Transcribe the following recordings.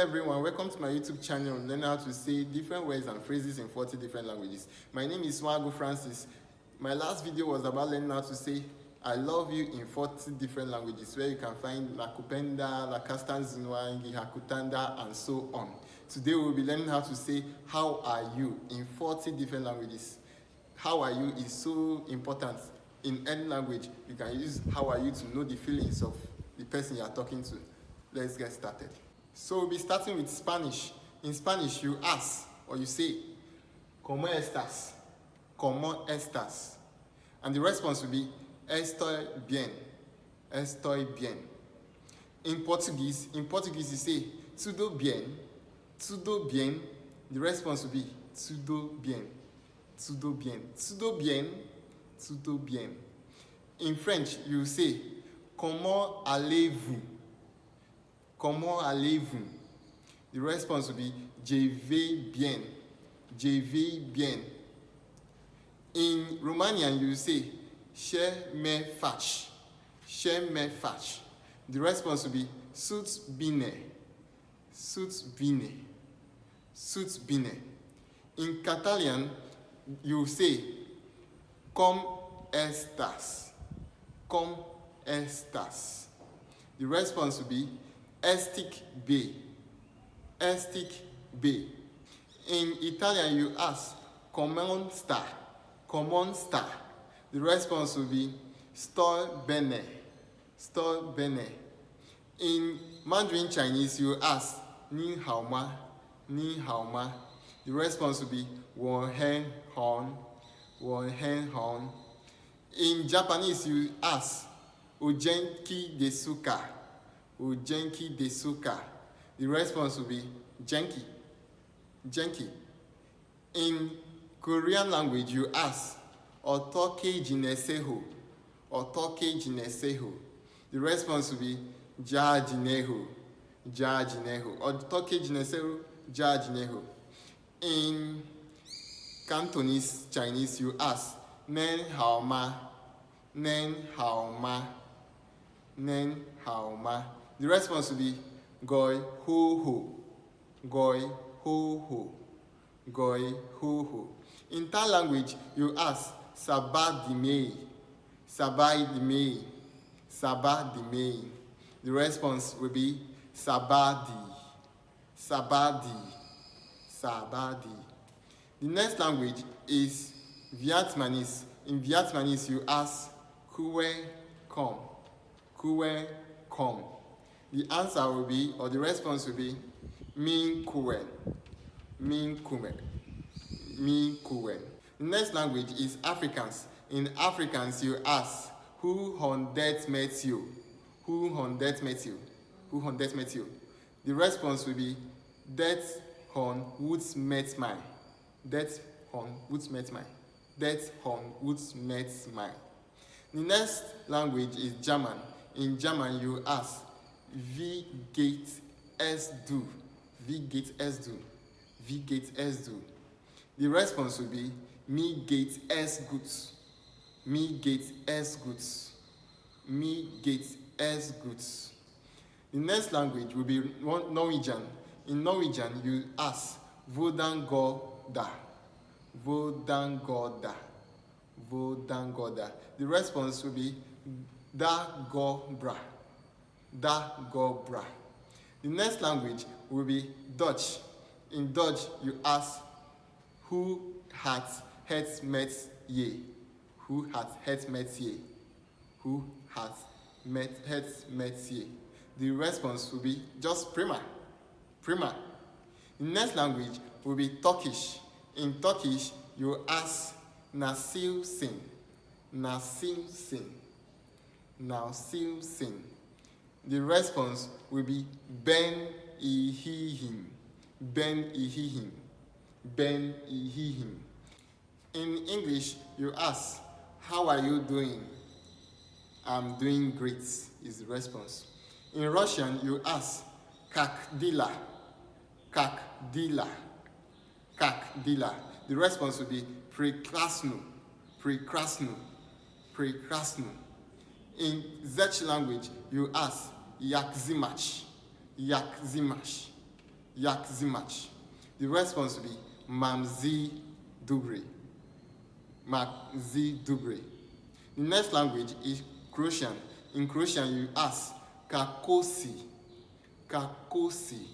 everyone, welcome to my YouTube channel. Learn how to say different words and phrases in 40 different languages. My name is Swago Francis. My last video was about learning how to say I love you in 40 different languages, where you can find La Kupenda, La Kastanzinwangi, Hakutanda, and so on. Today we'll be learning how to say how are you in 40 different languages. How are you is so important. In any language, you can use how are you to know the feelings of the person you are talking to. Let's get started. So we'll be starting with Spanish. In Spanish, you ask or you say, ¿Cómo estás? ¿Cómo estás? And the response will be, Estoy bien. Estoy bien. In Portuguese, you say, Tudo bien. Tudo bien. The response will be, Tudo bien. Tudo bien. Tudo bien. Tudo bien. In French, you say, Comment allez-vous? Comment allez-vous? The response will be, Je vais bien. Je vais bien. In Romanian, you say, Ce me faci. Ce me faci. The response will be, Sut bine. Sut bine. Sut bine. In Catalan, you say, Com estas. Com estas. The response will be, Estic be. Estic be. In Italian, you ask, Comment sta? Comment sta? The response will be, Sto bene. Sto bene. In Mandarin Chinese, you ask, Ni hao ma? Ni hao ma? The response will be, Wo hen hon. Wo hen hon. In Japanese, you ask, Ujenki desu ka? Ujenki desu ka? The response will be, Jenki. Jenki. In Korean language, you ask, Otoke jineseho. Otoke jineseho. The response will be, Ja jineho. Ja jineho. Otoke jineseho. Ja jineho. In Cantonese Chinese, you ask, Nen hao ma. Nen hao ma. Nen hao ma. The response will be, Goi ho ho. Goi ho ho. Goi ho ho. In Thai language, you ask, Sabah di mei. Sabah di mei. Sabah di mei. The response will be, Sabadi. Sabadi. Sabadi. The next language is Vietnamese. In Vietnamese, you ask, Kue kom. Kue kom. The answer will be, or the response will be, Min kuen. Min kuen. Min kuen. The next language is Afrikaans. In Afrikaans, you ask, Who on that met you? Who on that met you? Who on that met you? The response will be, That on woods met my. That on woods met my. That on woods met my. The next language is German. In German, you ask, Wie geht es du? Wie geht es du? Wie geht es du? The response will be, Mir geht es gut. Mir geht es gut. Mir geht es gut. The next language will be Norwegian. In Norwegian, you ask, Hvordan går det? Hvordan går det? Hvordan går det? The response will be, Da går bra. Da går bra. The next language will be Dutch. In Dutch, you ask, Who has het met je? Who has het met je? Who has het met je? The response will be just prima. Prima. The next language will be Turkish. In Turkish, you ask, Nasıl sin? Nasıl sin? Nasıl sin? The response will be Ben ihihim. Ben ihihim. Ben ihihim. In English, you ask, How are you doing? I'm doing great, is the response. In Russian, you ask, Kak dila? Kak dila? Kak dila? The response will be Prekrasno. Prekrasno. Prekrasno. In Czech language, you ask, Jak zimash? Jak zimash? Yakzimach. The response will be Mamzi Dubre. Mamzi Dubre. The next language is Croatian. In Croatian, you ask Kakosi. Kakosi.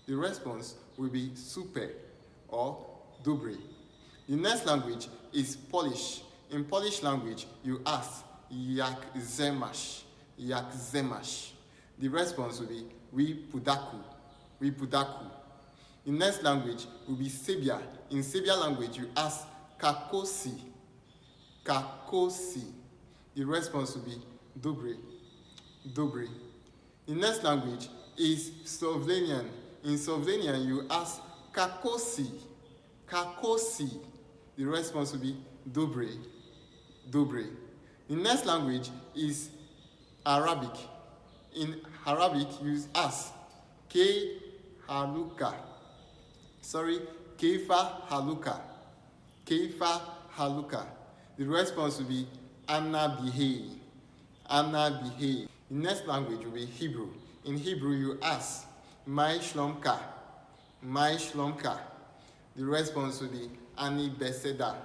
The response will be Super or Dobre. The next language is Polish. In Polish language, you ask Jak zemasz. Jak zemasz. The response will be Wipudaku. Wipudaku. The next language will be Serbia. In Serbia language, you ask Kakosi. Kakosi. The response will be Dobre. Dobre. The next language is Slovenian. In Slovenian, you ask Kakosi. Kakosi. The response will be Dobre. Dobre. The next language is Arabic. In Arabic, you ask Ke Haluka. Keifa Haluka. Keifa Haluka. The response will be Anna Bihei. Anna Bihei. The next language will be Hebrew. In Hebrew, you ask Mai Shlomka. Mai Shlomka. The response will be Ani Beseda.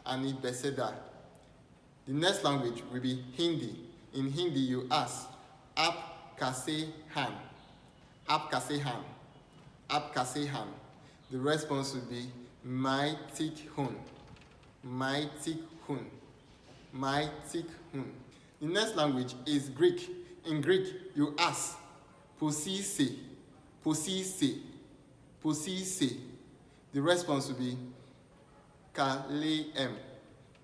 Ani Beseda. The next language will be Hindi. In Hindi, you ask Ap Kase Han. Ap Kase Han. Ap Kase Han. The response will be Mai Tik Hun. Mai Tik Hun. Mai Tik Hun. The next language is Greek. In Greek, you ask Posise. Posise. Posise. The response will be Kaleem.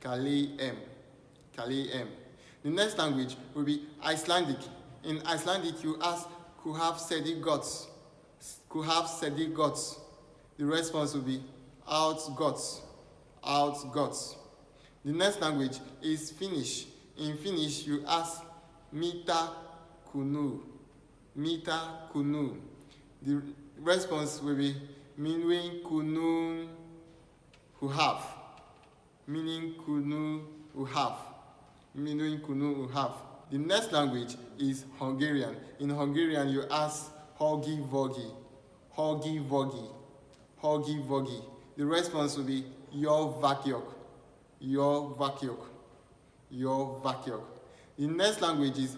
Kaleem. Kaleem. The next language will be Icelandic. In Icelandic, you ask Kuhaf Sedi Gots. Kuhaf Sedi Gots. The response will be Out Gots. Out Gots. The next language is Finnish. In Finnish, you ask Mita Kunu. Mita Kunu. The response will be Minwin Kunu Huhaf. Meaning Kunu Huhaf. Minwin Kunu Huhaf. The next language is Hungarian. In Hungarian, you ask Hogi Vogi. Hogi Vogi. Hogi Vogi. The response will be Your Vakyok. Your Vakyok. Your Vakyok. The next language is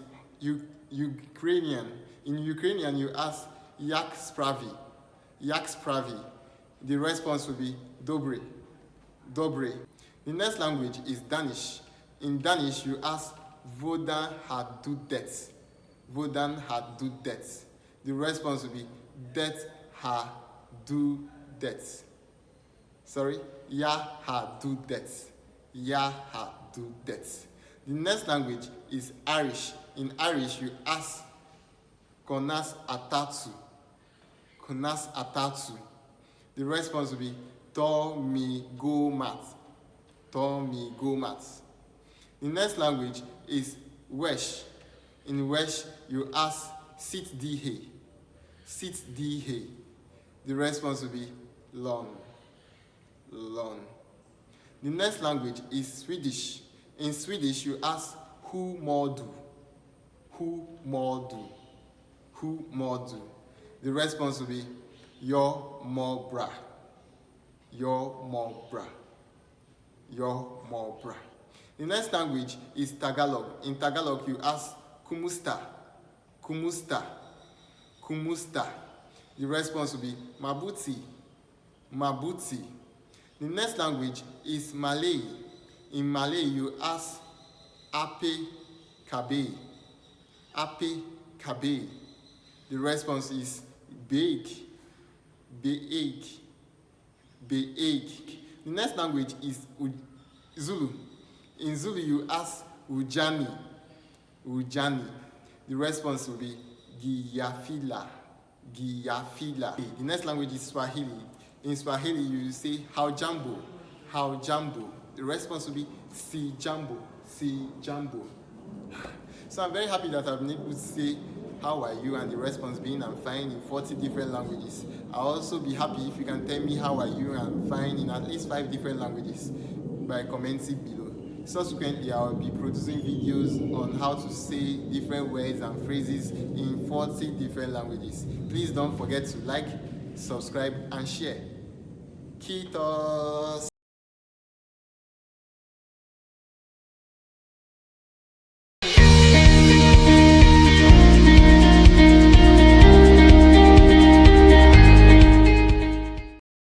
Ukrainian. In Ukrainian, you ask Yak Spravi. Yak Spravi. The response will be Dobre. Dobre. The next language is Danish. In Danish, you ask Hvordan har du det? Hvordan har du det? The response will be Det har du det. Sorry, Jeg har du det. Jeg har du det. The next language is Irish. In Irish, you ask Konas atatu. Konas atatu. The response will be To mi gomat. To mi gomat. The next language is Welsh. In Welsh, you ask Sit dihe. Sit dihe. The response will be Lon. Lon. The next language is Swedish. In Swedish, you ask Who modu. Who modu. Who modu. The response will be Your more bra. Your more bra. Your more bra. The next language is Tagalog. In Tagalog, you ask Kumusta. Kumusta. Kumusta. The response will be Mabuti. Mabuti. The next language is Malay. In Malay, you ask Ape Kabe. Ape Kabe. The response is Beig. Beig. Beig. The next language is Zulu. In Zulu, you ask Ujani. Ujani. The response will be Giyafila. Giyafila. The next language is Swahili. In Swahili, you say Haujambo. Haujambo. The response will be Si Jambo. Si Jambo. So I'm very happy that I've been able to say how are you and the response being I'm fine in 40 different languages. I'll also be happy if you can tell me how are you and I'm fine in at least 5 different languages by commenting below. Subsequently, I'll be producing videos on how to say different words and phrases in 40 different languages. Please don't forget to like, subscribe and share. Kitos!